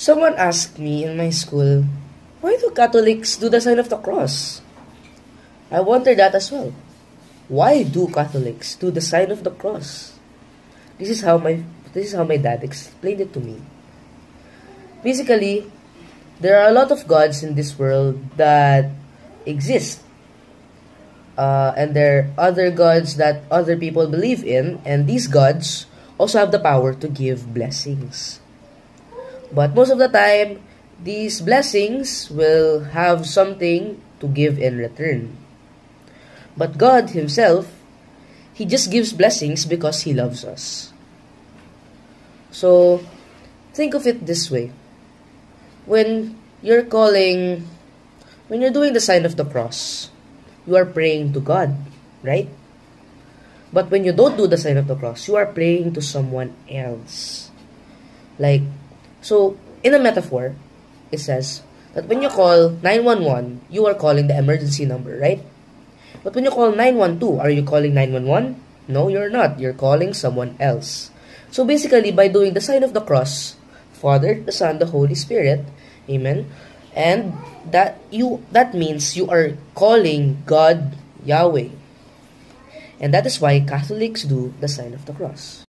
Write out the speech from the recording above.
Someone asked me in my school, why do Catholics do the sign of the cross? I wondered that as well. Why do Catholics do the sign of the cross? This is how my dad explained it to me. Basically, there are a lot of gods in this world that exist. And there are other gods that other people believe in, and these gods also have the power to give blessings. But most of the time, these blessings will have something to give in return. But God Himself, He just gives blessings because He loves us. So, think of it this way. When you're doing the sign of the cross, you are praying to God, right? But when you don't do the sign of the cross, you are praying to someone else. So, in a metaphor, it says that when you call 911, you are calling the emergency number, right? But when you call 912, are you calling 911? No, you're not. You're calling someone else. So basically, by doing the sign of the cross, Father, the Son, the Holy Spirit, Amen, and that means you are calling God Yahweh. And that is why Catholics do the sign of the cross.